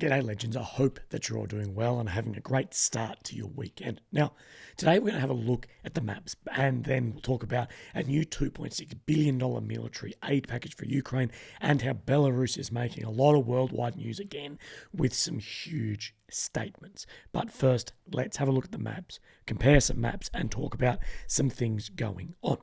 G'day legends, I hope that you're all doing well and having a great start to your weekend. Now, today we're going to have a look at the maps and then we'll talk about a new $2.6 billion military aid package for Ukraine and how Belarus is making a lot of worldwide news again with some huge statements. But first, let's have a look at the maps, compare some maps and talk about some things going on.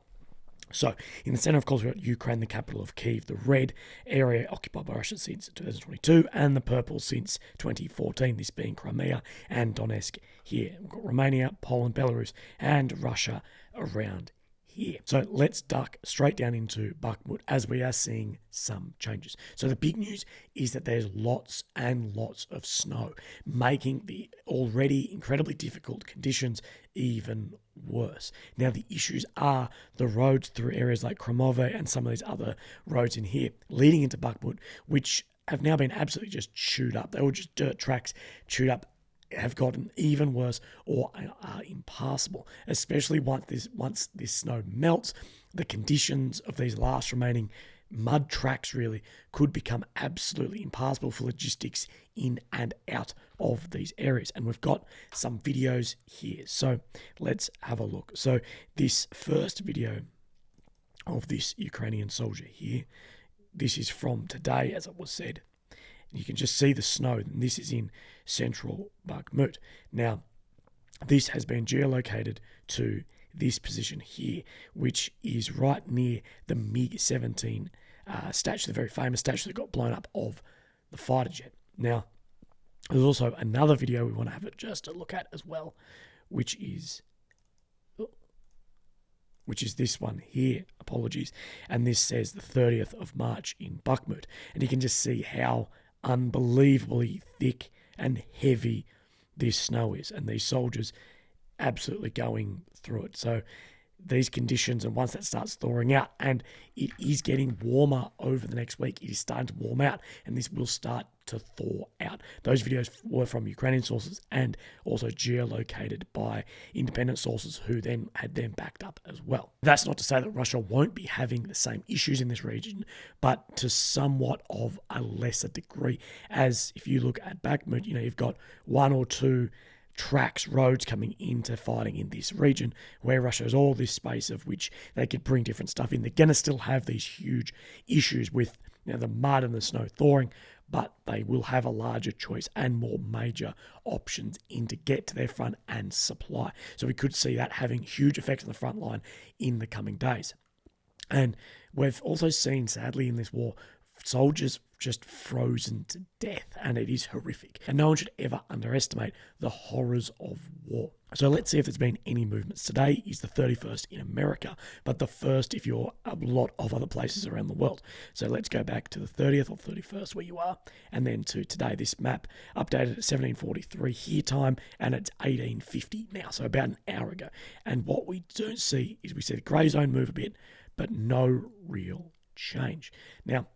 So, in the center, of course, we've got Ukraine, the capital of Kyiv, the red area occupied by Russia since 2022, and the purple since 2014, this being Crimea and Donetsk here. We've got Romania, Poland, Belarus, and Russia around here. So let's duck straight down into Bakhmut as we are seeing some changes. So the big news is that there's lots and lots of snow, making the already incredibly difficult conditions even worse. Now the issues are the roads through areas like Kromove and some of these other roads in here leading into Bakhmut, which have now been absolutely just chewed up. They were just dirt tracks chewed up, have gotten even worse or are impassable, especially once this snow melts. The conditions of these last remaining mud tracks really could become absolutely impassable for logistics in and out of these areas. And we've got some videos here, so let's have a look. So this first video of this Ukrainian soldier here, this is from today, as it was said. You can just see the snow, and this is in central Bakhmut. Now, this has been geolocated to this position here, which is right near the MiG-17 statue, the very famous statue that got blown up of the fighter jet. Now, there's also another video we want to have just a look at as well, which is this one here, apologies, and this says the 30th of March in Bakhmut, and you can just see how unbelievably thick and heavy this snow is, and these soldiers absolutely going through it. So these conditions, and once that starts thawing out, and it is getting warmer over the next week, it is starting to warm out, and this will start to thaw out. Those videos were from Ukrainian sources and also geolocated by independent sources who then had them backed up as well. That's not to say that Russia won't be having the same issues in this region, but to somewhat of a lesser degree. As if you look at Bakhmut, you've got one or two tracks, roads coming into fighting in this region where Russia has all this space of which they could bring different stuff in. They're going to still have these huge issues with the mud and the snow thawing, but they will have a larger choice and more major options in to get to their front and supply. So we could see that having huge effects on the front line in the coming days. And we've also seen, sadly, in this war, soldiers just frozen to death, and it is horrific. And no one should ever underestimate the horrors of war. So let's see if there's been any movements. Today is the 31st in America, but the first if you're a lot of other places around the world. So let's go back to the 30th or 31st where you are, and then to today. This map updated at 1743 here time, and it's 1850 now, so about an hour ago. And what we don't see is we see the grey zone move a bit, but no real change. Now,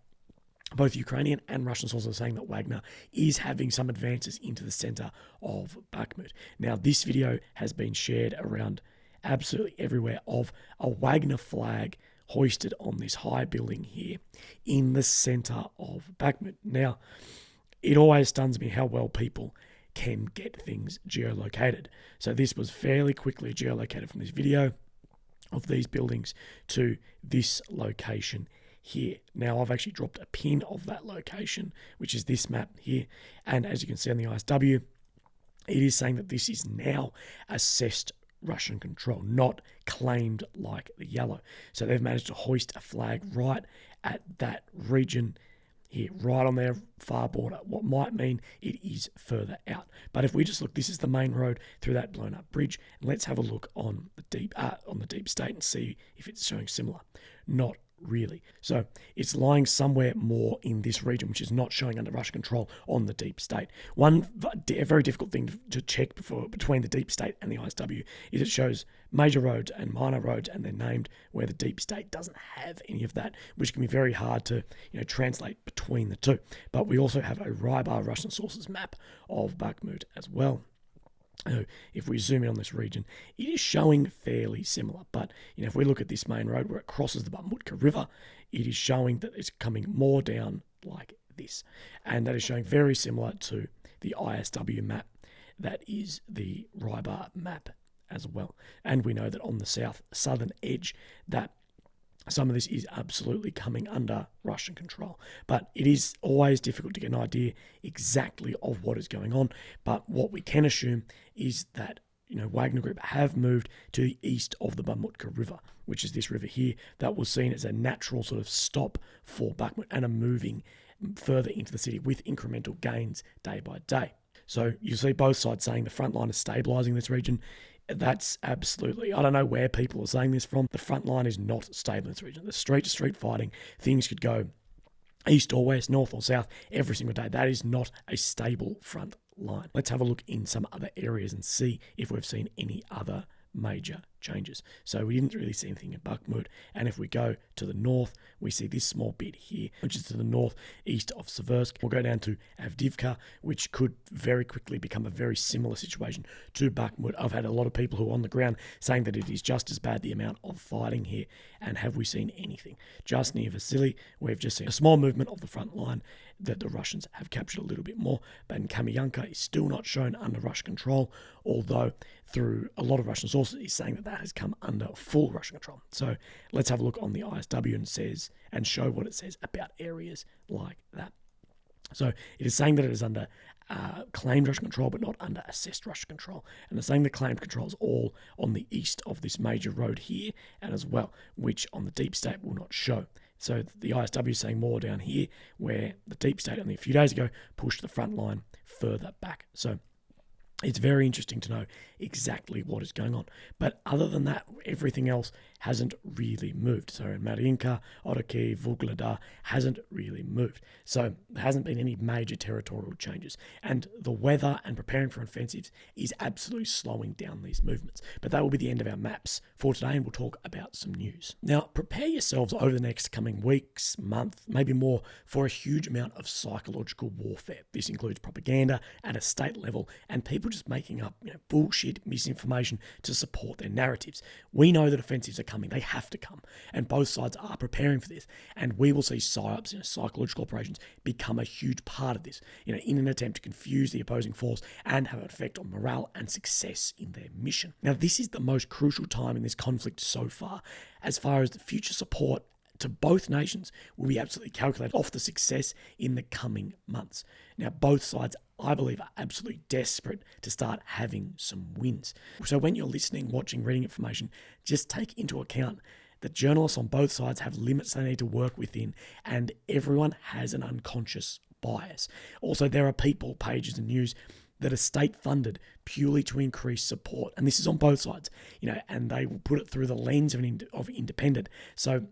both Ukrainian and Russian sources are saying that Wagner is having some advances into the center of Bakhmut. Now, this video has been shared around absolutely everywhere of a Wagner flag hoisted on this high building here in the center of Bakhmut. Now, it always stuns me how well people can get things geolocated. So this was fairly quickly geolocated from this video of these buildings to this location here. Now I've actually dropped a pin of that location, which is this map here, and as you can see on the ISW, it is saying that this is now assessed Russian control, not claimed like the yellow. So they've managed to hoist a flag right at that region here, right on their far border. What might mean it is further out. But if we just look, this is the main road through that blown up bridge. And let's have a look on the deep state and see if it's showing similar. Not really. So it's lying somewhere more in this region, which is not showing under Russian control on the deep state. One very difficult thing to check between the deep state and the ISW is it shows major roads and minor roads, and they're named where the deep state doesn't have any of that, which can be very hard to translate between the two. But we also have a Rybar Russian sources map of Bakhmut as well. If we zoom in on this region, it is showing fairly similar. But if we look at this main road where it crosses the Bakhmutka River, it is showing that it's coming more down like this. And that is showing very similar to the ISW map that is the Rybar map as well. And we know that on the southern edge that some of this is absolutely coming under Russian control. But it is always difficult to get an idea exactly of what is going on. But what we can assume is that Wagner Group have moved to the east of the Bakhmutka River, which is this river here, that was seen as a natural sort of stop for Bakhmut and are moving further into the city with incremental gains day by day. So you see both sides saying the front line is stabilising this region. That's absolutely, I don't know where people are saying this from. The front line is not stable in this region. The street-to-street fighting, things could go east or west, north or south every single day. That is not a stable front line. Let's have a look in some other areas and see if we've seen any other major changes. So we didn't really see anything in Bakhmut, and if we go to the north, we see this small bit here, which is to the northeast of Seversk. We'll go down to Avdiivka, which could very quickly become a very similar situation to Bakhmut. I've had a lot of people who are on the ground saying that it is just as bad, the amount of fighting here. And have we seen anything? Just near Vasily, we've just seen a small movement of the front line that the Russians have captured a little bit more, but in Kamyanka is still not shown under Russian control, although through a lot of Russian sources is saying that has come under full Russian control. So let's have a look on the ISW and show what it says about areas like that. So it is saying that it is under claimed Russian control, but not under assessed Russian control. And it's saying the claimed control is all on the east of this major road here, and as well, which on the deep state will not show. So the ISW is saying more down here, where the deep state only a few days ago pushed the front line further back. So it's very interesting to know exactly what is going on. But other than that, everything else hasn't really moved. So in Mariinka, Otoki, Vugleda hasn't really moved. So there hasn't been any major territorial changes. And the weather and preparing for offensives is absolutely slowing down these movements. But that will be the end of our maps for today, and we'll talk about some news. Now, prepare yourselves over the next coming weeks, month, maybe more, for a huge amount of psychological warfare. This includes propaganda at a state level and people just making up bullshit misinformation to support their narratives. We know that offensives are coming. They have to come. And both sides are preparing for this. And we will see PSYOPs, psychological operations, become a huge part of this, in an attempt to confuse the opposing force and have an effect on morale and success in their mission. Now, this is the most crucial time in this conflict so far as the future support to both nations will be absolutely calculated off the success in the coming months. Now, both sides, I believe, are absolutely desperate to start having some wins. So when you're listening, watching, reading information, just take into account that journalists on both sides have limits they need to work within, and everyone has an unconscious bias. Also, there are people, pages and news that are state-funded purely to increase support. And this is on both sides, and they will put it through the lens of independent. So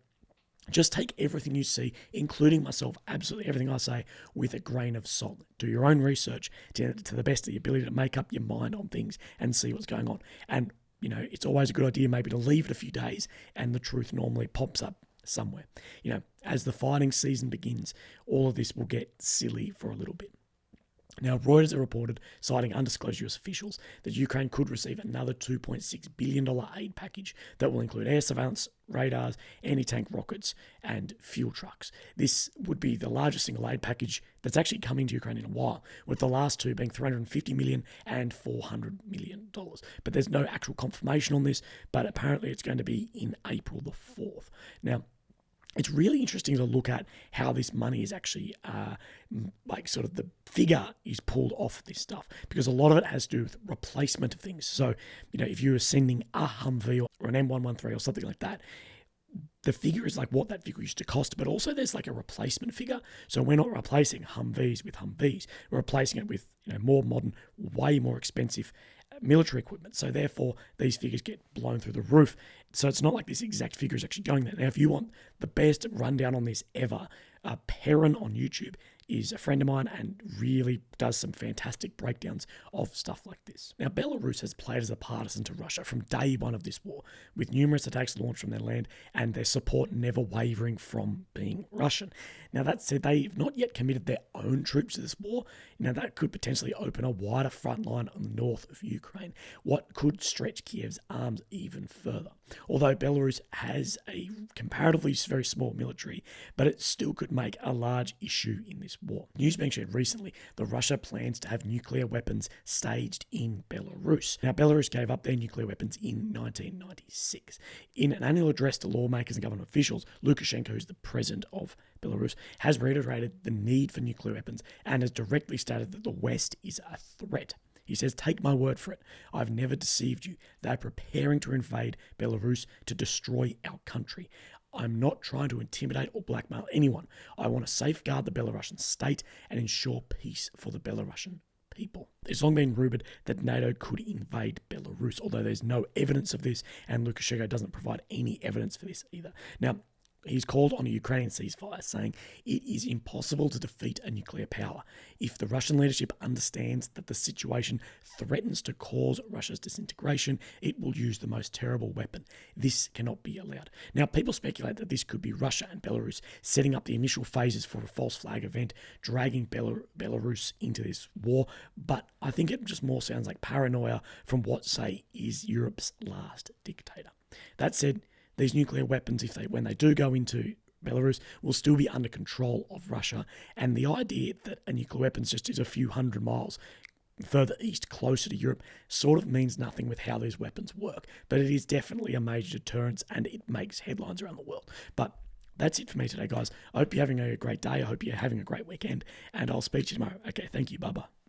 just take everything you see, including myself, absolutely everything I say, with a grain of salt. Do your own research to the best of your ability to make up your mind on things and see what's going on. And, it's always a good idea maybe to leave it a few days, and the truth normally pops up somewhere. As the fighting season begins, all of this will get silly for a little bit. Now, Reuters have reported, citing undisclosed US officials, that Ukraine could receive another $2.6 billion aid package that will include air surveillance, radars, anti-tank rockets, and fuel trucks. This would be the largest single aid package that's actually coming to Ukraine in a while, with the last two being $350 million and $400 million. But there's no actual confirmation on this, but apparently it's going to be in April the 4th. Now, it's really interesting to look at how this money is actually, sort of the figure is pulled off this stuff, because a lot of it has to do with replacement of things. So, if you were sending a Humvee or an M113 or something like that, the figure is like what that vehicle used to cost, but also there's like a replacement figure. So we're not replacing Humvees with Humvees. We're replacing it with, more modern, way more expensive military equipment. So therefore, these figures get blown through the roof. So it's not like this exact figure is actually going there. Now, if you want the best rundown on this ever, Perrin on YouTube is a friend of mine and really does some fantastic breakdowns of stuff like this. Now, Belarus has played as a partisan to Russia from day one of this war, with numerous attacks launched from their land and their support never wavering from being Russian. Now, that said, they've not yet committed their own troops to this war. Now, that could potentially open a wider front line on the north of Ukraine, what could stretch Kiev's arms even further. Although Belarus has a comparatively very small military, but it still could make a large issue in this war. News being shared recently that Russia plans to have nuclear weapons staged in Belarus. Now, Belarus gave up their nuclear weapons in 1996. In an annual address to lawmakers and government officials, Lukashenko, who's the president of Belarus, has reiterated the need for nuclear weapons and has directly stated that the West is a threat. He says, "Take my word for it. I've never deceived you. They're preparing to invade Belarus to destroy our country. I'm not trying to intimidate or blackmail anyone. I want to safeguard the Belarusian state and ensure peace for the Belarusian people." It's long been rumoured that NATO could invade Belarus, although there's no evidence of this, and Lukashenko doesn't provide any evidence for this either. Now, he's called on a Ukrainian ceasefire, saying it is impossible to defeat a nuclear power. If the Russian leadership understands that the situation threatens to cause Russia's disintegration, it will use the most terrible weapon. This cannot be allowed. Now, people speculate that this could be Russia and Belarus setting up the initial phases for a false flag event, dragging Belarus into this war, but I think it just more sounds like paranoia from what, say, is Europe's last dictator. That said, these nuclear weapons, when they do go into Belarus, will still be under control of Russia. And the idea that a nuclear weapon just is a few hundred miles further east, closer to Europe, sort of means nothing with how these weapons work. But it is definitely a major deterrence, and it makes headlines around the world. But that's it for me today, guys. I hope you're having a great day. I hope you're having a great weekend. And I'll speak to you tomorrow. Okay, thank you. Bye-bye.